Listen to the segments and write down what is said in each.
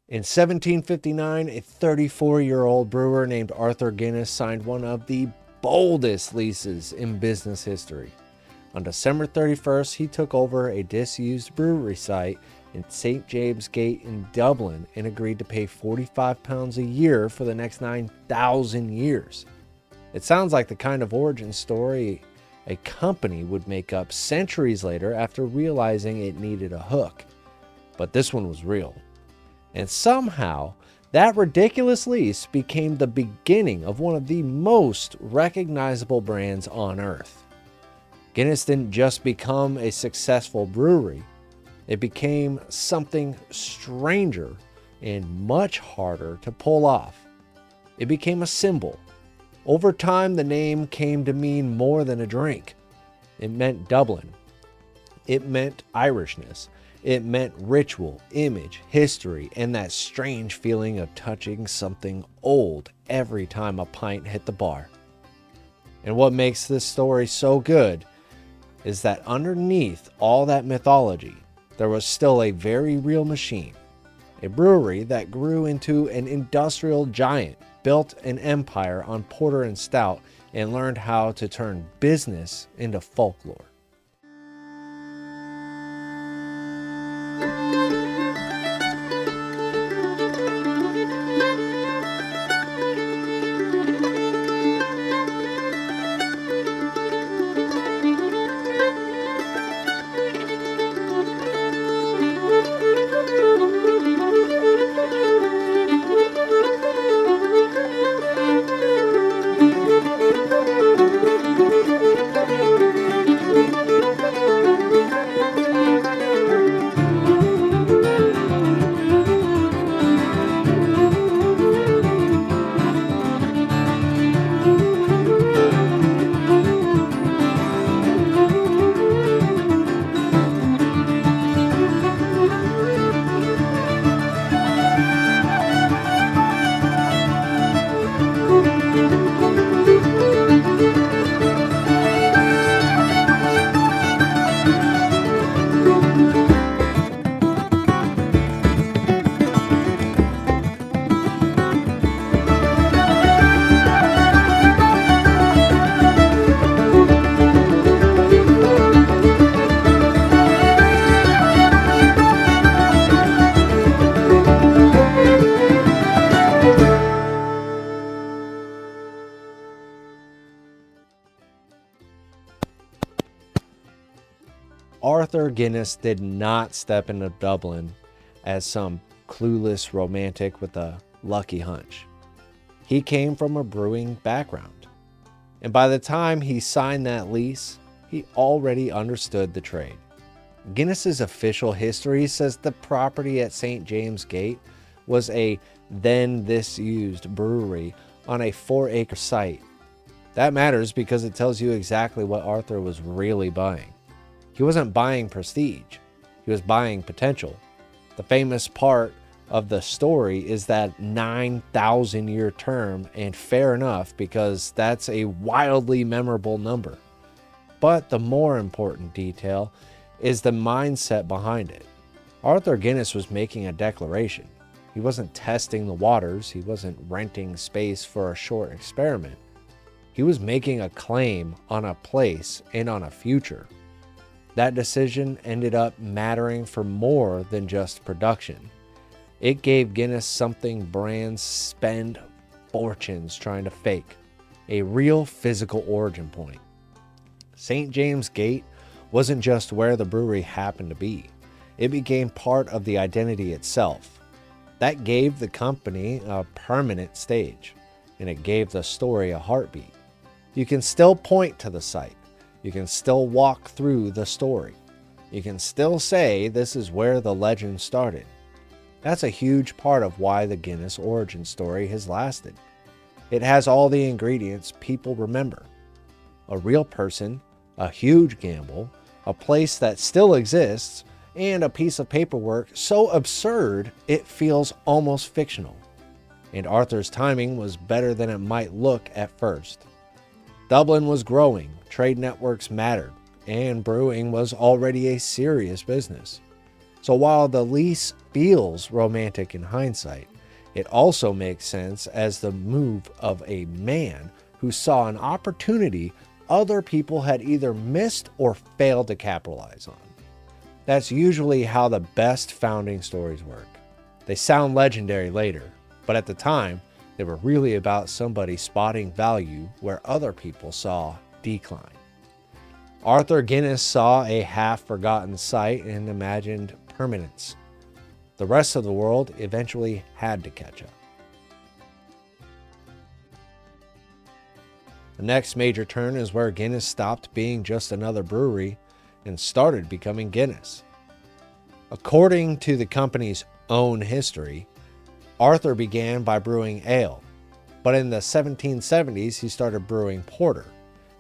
In 1759, a 34-year-old brewer named Arthur Guinness signed one of the boldest leases in business history. On December 31st, he took over a disused brewery site in St. James Gate in Dublin and agreed to pay £45 a year for the next 9,000 years. It sounds like the kind of origin story a company would make up centuries later after realizing it needed a hook. But this one was real. And somehow, that ridiculous lease became the beginning of one of the most recognizable brands on earth. Guinness didn't just become a successful brewery, it became something stranger and much harder to pull off. It became a symbol. Over time, the name came to mean more than a drink. It meant Dublin. It meant Irishness. It meant ritual, image, history, and that strange feeling of touching something old every time a pint hit the bar. And what makes this story so good is that underneath all that mythology, there was still a very real machine, a brewery that grew into an industrial giant, built an empire on porter and stout, and learned how to turn business into folklore. Arthur Guinness did not step into Dublin as some clueless romantic with a lucky hunch. He came from a brewing background, and by the time he signed that lease, he already understood the trade. Guinness's official history says the property at St. James Gate was a then disused brewery on a 4-acre site. That matters because it tells you exactly what Arthur was really buying. He wasn't buying prestige, he was buying potential. The famous part of the story is that 9,000-year term, and fair enough because that's a wildly memorable number. But the more important detail is the mindset behind it. Arthur Guinness was making a declaration. He wasn't testing the waters, he wasn't renting space for a short experiment. He was making a claim on a place and on a future. That decision ended up mattering for more than just production. It gave Guinness something brands spend fortunes trying to fake, a real physical origin point. St. James Gate wasn't just where the brewery happened to be. It became part of the identity itself. That gave the company a permanent stage, and it gave the story a heartbeat. You can still point to the site. You can still walk through the story. You can still say this is where the legend started. That's a huge part of why the Guinness origin story has lasted. It has all the ingredients people remember. A real person, a huge gamble, a place that still exists, and a piece of paperwork so absurd it feels almost fictional. And Arthur's timing was better than it might look at first. Dublin was growing, trade networks mattered, and brewing was already a serious business. So while the lease feels romantic in hindsight, it also makes sense as the move of a man who saw an opportunity other people had either missed or failed to capitalize on. That's usually how the best founding stories work. They sound legendary later, but at the time, they were really about somebody spotting value where other people saw decline. Arthur Guinness saw a half-forgotten site and imagined permanence. The rest of the world eventually had to catch up. The next major turn is where Guinness stopped being just another brewery and started becoming Guinness. According to the company's own history, Arthur began by brewing ale, but in the 1770s he started brewing porter,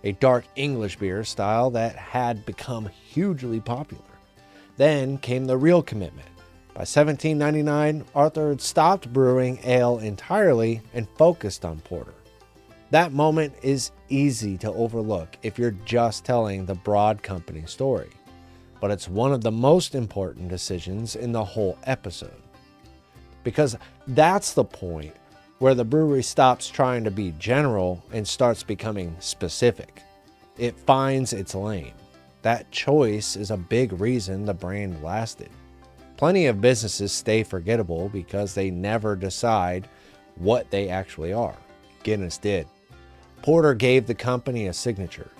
a dark English beer style that had become hugely popular. Then came the real commitment. By 1799, Arthur had stopped brewing ale entirely and focused on porter. That moment is easy to overlook if you're just telling the broad company story, but it's one of the most important decisions in the whole episode. Because that's the point where the brewery stops trying to be general and starts becoming specific. It finds its lane. That choice is a big reason the brand lasted. Plenty of businesses stay forgettable because they never decide what they actually are. Guinness did. Porter gave the company a signature.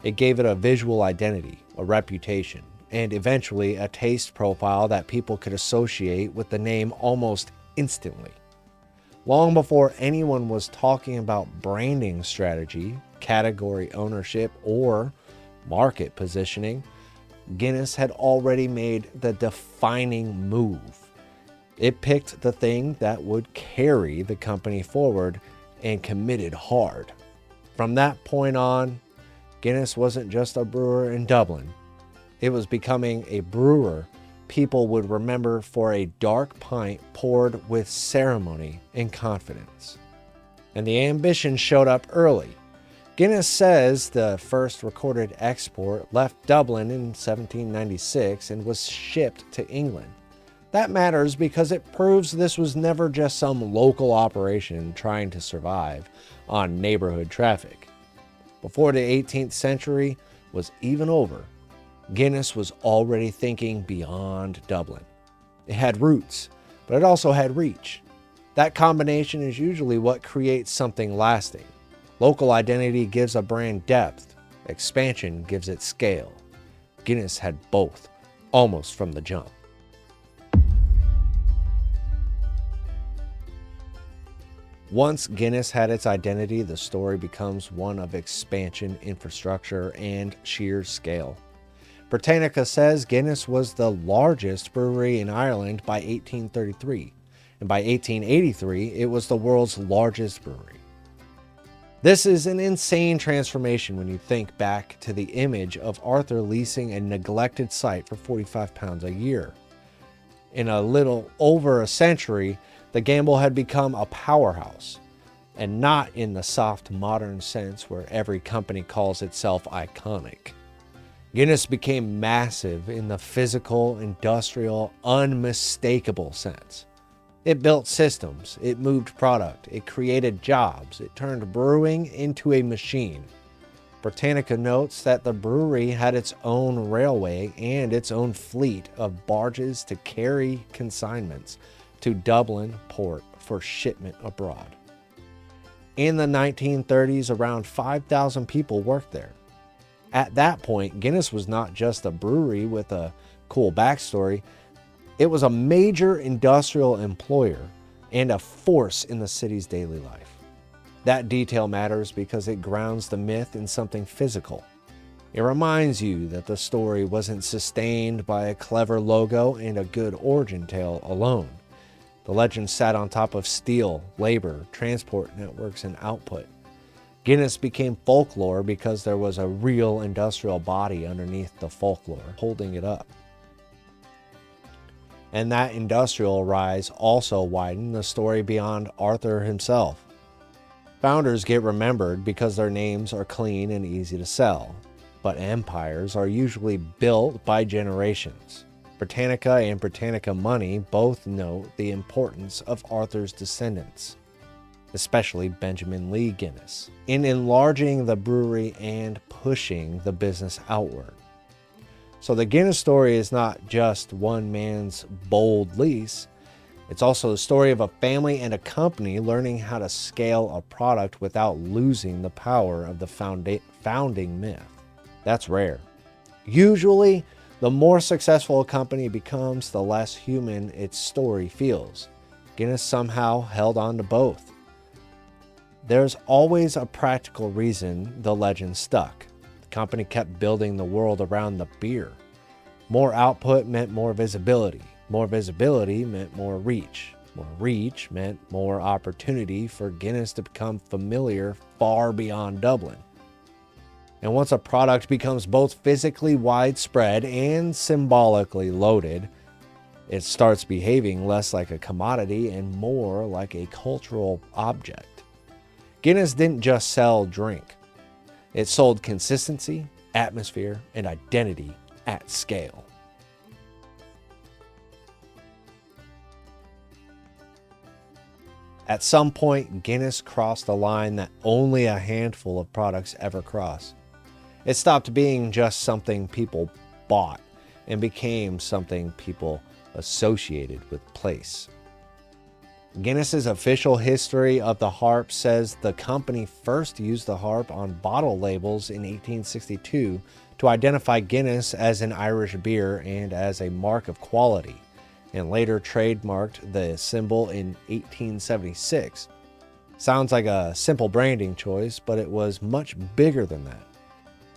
It gave it a visual identity, a reputation, and eventually a taste profile that people could associate with the name almost instantly. Long before anyone was talking about branding strategy, category ownership, or market positioning, Guinness had already made the defining move. It picked the thing that would carry the company forward and committed hard. From that point on, Guinness wasn't just a brewer in Dublin. It was becoming a brewer people would remember for a dark pint poured with ceremony and confidence. And the ambition showed up early. Guinness says the first recorded export left Dublin in 1796 and was shipped to England. That matters because it proves this was never just some local operation trying to survive on neighborhood traffic. Before the 18th century was even over, Guinness was already thinking beyond Dublin. It had roots, but it also had reach. That combination is usually what creates something lasting. Local identity gives a brand depth. Expansion gives it scale. Guinness had both, almost from the jump. Once Guinness had its identity, the story becomes one of expansion, infrastructure, and sheer scale. Britannica says Guinness was the largest brewery in Ireland by 1833, and by 1883, it was the world's largest brewery. This is an insane transformation when you think back to the image of Arthur leasing a neglected site for £45 a year. In a little over a century, the gamble had become a powerhouse, and not in the soft modern sense where every company calls itself iconic. Guinness became massive in the physical, industrial, unmistakable sense. It built systems, it moved product, it created jobs, it turned brewing into a machine. Britannica notes that the brewery had its own railway and its own fleet of barges to carry consignments to Dublin port for shipment abroad. In the 1930s, around 5,000 people worked there. At that point, Guinness was not just a brewery with a cool backstory. It was a major industrial employer and a force in the city's daily life. That detail matters because it grounds the myth in something physical. It reminds you that the story wasn't sustained by a clever logo and a good origin tale alone. The legend sat on top of steel, labor, transport networks, and output. Guinness became folklore because there was a real industrial body underneath the folklore holding it up. And that industrial rise also widened the story beyond Arthur himself. Founders get remembered because their names are clean and easy to sell, but empires are usually built by generations. Britannica and Britannica Money both note the importance of Arthur's descendants, especially Benjamin Lee Guinness, in enlarging the brewery and pushing the business outward. So the Guinness story is not just one man's bold lease, it's also the story of a family and a company learning how to scale a product without losing the power of the founding myth. That's rare. Usually, the more successful a company becomes, the less human its story feels. Guinness somehow held on to both. There's always a practical reason the legend stuck. The company kept building the world around the beer. More output meant more visibility. More visibility meant more reach. More reach meant more opportunity for Guinness to become familiar far beyond Dublin. And once a product becomes both physically widespread and symbolically loaded, it starts behaving less like a commodity and more like a cultural object. Guinness didn't just sell drink. It sold consistency, atmosphere, and identity at scale. At some point, Guinness crossed a line that only a handful of products ever cross. It stopped being just something people bought and became something people associated with place. Guinness's official history of the Harp says the company first used the Harp on bottle labels in 1862 to identify Guinness as an Irish beer and as a mark of quality, and later trademarked the symbol in 1876. Sounds like a simple branding choice, but it was much bigger than that.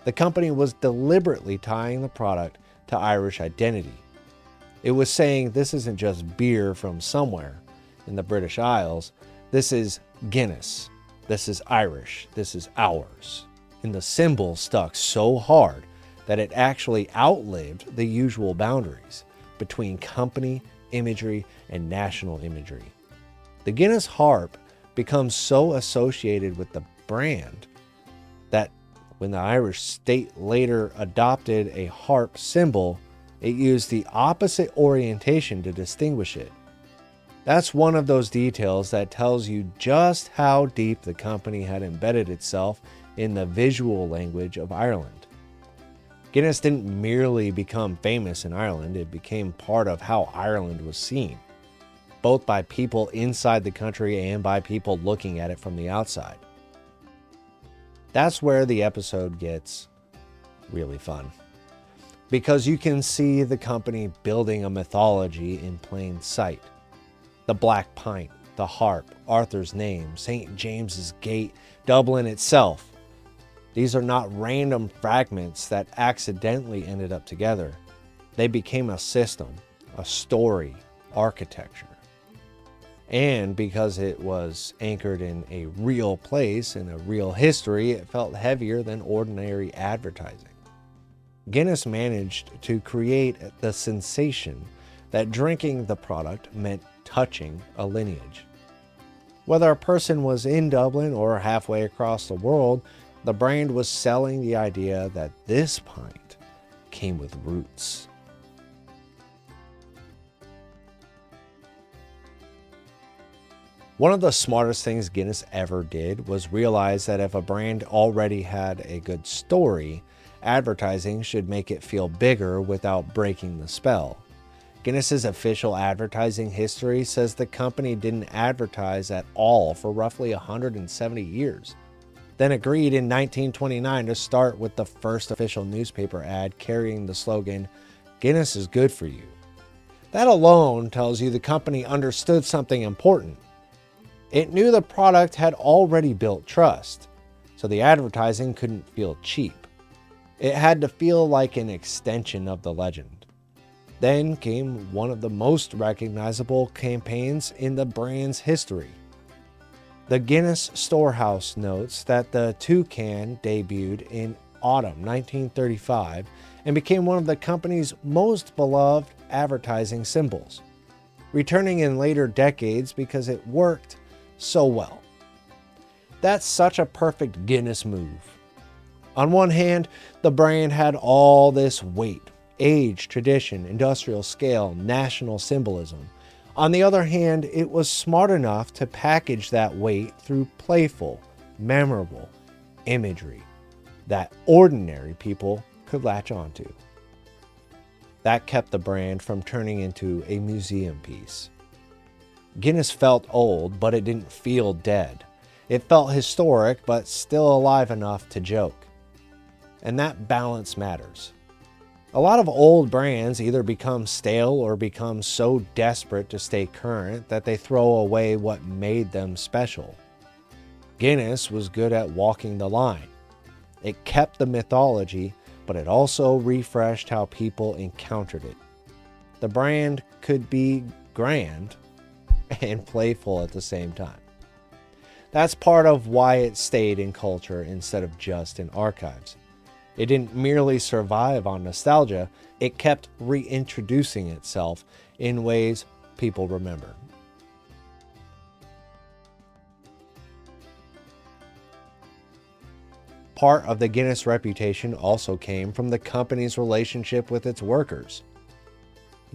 The company was deliberately tying the product to Irish identity. It was saying this isn't just beer from somewhere in the British Isles. This is Guinness. This is Irish. This is ours. And the symbol stuck so hard that it actually outlived the usual boundaries between company imagery and national imagery. The Guinness Harp becomes so associated with the brand that when the Irish state later adopted a harp symbol, it used the opposite orientation to distinguish it. That's one of those details that tells you just how deep the company had embedded itself in the visual language of Ireland. Guinness didn't merely become famous in Ireland, it became part of how Ireland was seen, both by people inside the country and by people looking at it from the outside. That's where the episode gets really fun, because you can see the company building a mythology in plain sight. The Black Pint, the Harp, Arthur's name, St. James's Gate, Dublin itself. These are not random fragments that accidentally ended up together. They became a system, a story, architecture. And because it was anchored in a real place, in a real history, it felt heavier than ordinary advertising. Guinness managed to create the sensation that drinking the product meant touching a lineage. Whether a person was in Dublin or halfway across the world, the brand was selling the idea that this pint came with roots. One of the smartest things Guinness ever did was realize that if a brand already had a good story, advertising should make it feel bigger without breaking the spell. Guinness's official advertising history says the company didn't advertise at all for roughly 170 years, then agreed in 1929 to start with the first official newspaper ad carrying the slogan, "Guinness is good for you." That alone tells you the company understood something important. It knew the product had already built trust, so the advertising couldn't feel cheap. It had to feel like an extension of the legend. Then came one of the most recognizable campaigns in the brand's history. The Guinness Storehouse notes that the toucan debuted in autumn 1935 and became one of the company's most beloved advertising symbols, returning in later decades because it worked so well. That's such a perfect Guinness move. On one hand, the brand had all this weight, age, tradition, industrial scale, national symbolism. On the other hand, it was smart enough to package that weight through playful, memorable imagery that ordinary people could latch onto. That kept the brand from turning into a museum piece. Guinness felt old, but it didn't feel dead. It felt historic, but still alive enough to joke. And that balance matters. A lot of old brands either become stale or become so desperate to stay current that they throw away what made them special. Guinness was good at walking the line. It kept the mythology, but it also refreshed how people encountered it. The brand could be grand and playful at the same time. That's part of why it stayed in culture instead of just in archives. It didn't merely survive on nostalgia, it kept reintroducing itself in ways people remember. Part of the Guinness reputation also came from the company's relationship with its workers.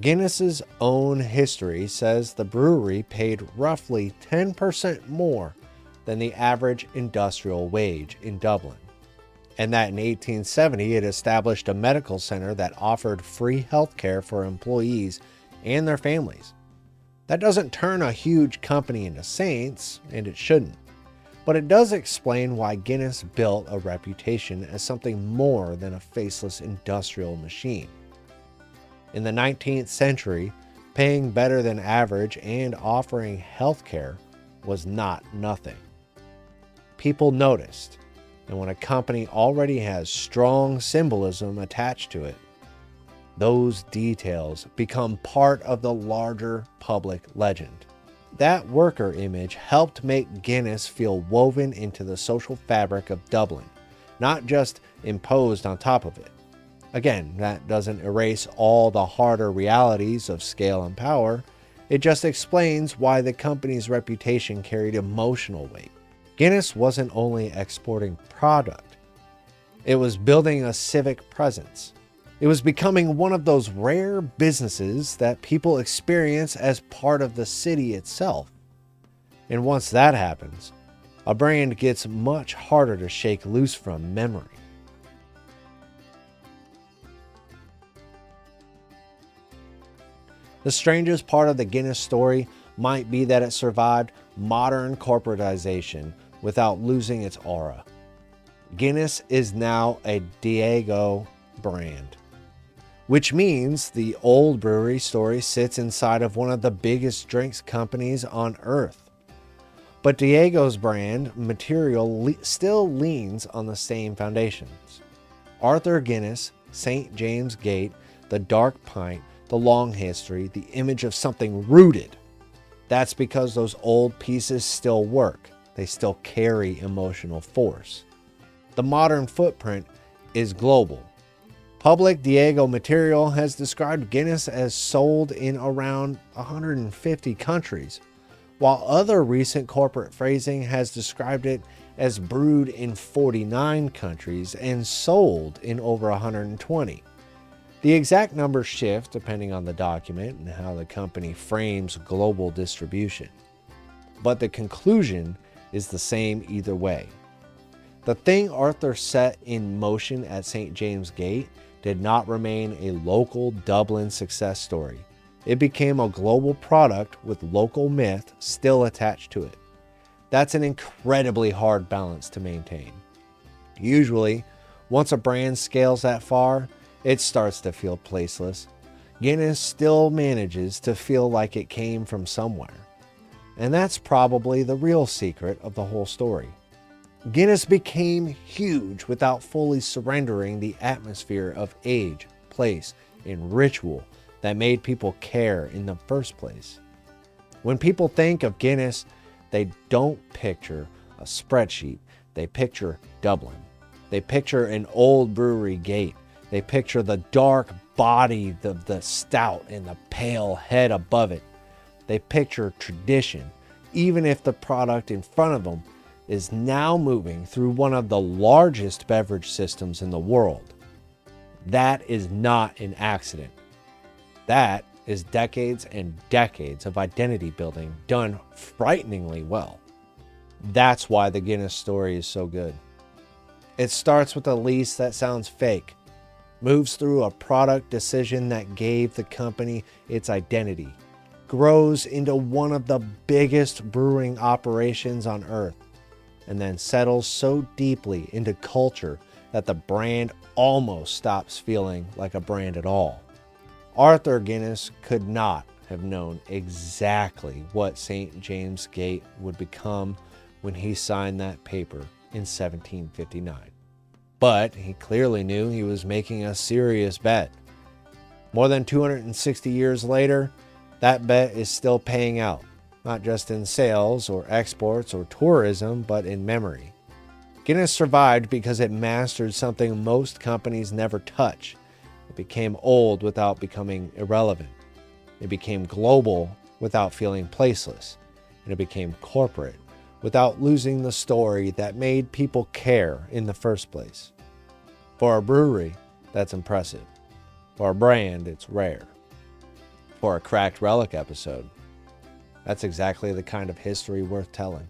Guinness's own history says the brewery paid roughly 10% more than the average industrial wage in Dublin, and that in 1870 it established a medical center that offered free health care for employees and their families. That doesn't turn a huge company into saints, and it shouldn't, but it does explain why Guinness built a reputation as something more than a faceless industrial machine. In the 19th century, paying better than average and offering health care was not nothing. People noticed, and when a company already has strong symbolism attached to it, those details become part of the larger public legend. That worker image helped make Guinness feel woven into the social fabric of Dublin, not just imposed on top of it. Again, that doesn't erase all the harder realities of scale and power. It just explains why the company's reputation carried emotional weight. Guinness wasn't only exporting product, it was building a civic presence. It was becoming one of those rare businesses that people experience as part of the city itself. And once that happens, a brand gets much harder to shake loose from memory. The strangest part of the Guinness story might be that it survived modern corporatization without losing its aura. Guinness is now a Diageo brand, which means the old brewery story sits inside of one of the biggest drinks companies on earth. But Diego's brand material still leans on the same foundations. Arthur Guinness, St. James Gate, the dark pint, the long history, the image of something rooted. That's because those old pieces still work. They still carry emotional force. The modern footprint is global. Public Diageo material has described Guinness as sold in around 150 countries, while other recent corporate phrasing has described it as brewed in 49 countries and sold in over 120. The exact numbers shift depending on the document and how the company frames global distribution. But the conclusion is the same either way. The thing Arthur set in motion at St. James Gate did not remain a local Dublin success story. It became a global product with local myth still attached to it. That's an incredibly hard balance to maintain. Usually, once a brand scales that far, it starts to feel placeless. Guinness still manages to feel like it came from somewhere. And that's probably the real secret of the whole story. Guinness became huge without fully surrendering the atmosphere of age, place, and ritual that made people care in the first place. When people think of Guinness, they don't picture a spreadsheet. They picture Dublin. They picture an old brewery gate. They picture the dark body of the stout and the pale head above it. They picture tradition, even if the product in front of them is now moving through one of the largest beverage systems in the world. That is not an accident. That is decades and decades of identity building done frighteningly well. That's why the Guinness story is so good. It starts with a lease that sounds fake, moves through a product decision that gave the company its identity, grows into one of the biggest brewing operations on earth, and then settles so deeply into culture that the brand almost stops feeling like a brand at all. Arthur Guinness could not have known exactly what St. James Gate would become when he signed that paper in 1759. But he clearly knew he was making a serious bet. More than 260 years later, that bet is still paying out, not just in sales or exports or tourism, but in memory. Guinness survived because it mastered something most companies never touch. It became old without becoming irrelevant. It became global without feeling placeless. And it became corporate without losing the story that made people care in the first place. For a brewery, that's impressive. For a brand, it's rare. For a cracked Relic episode, that's exactly the kind of history worth telling.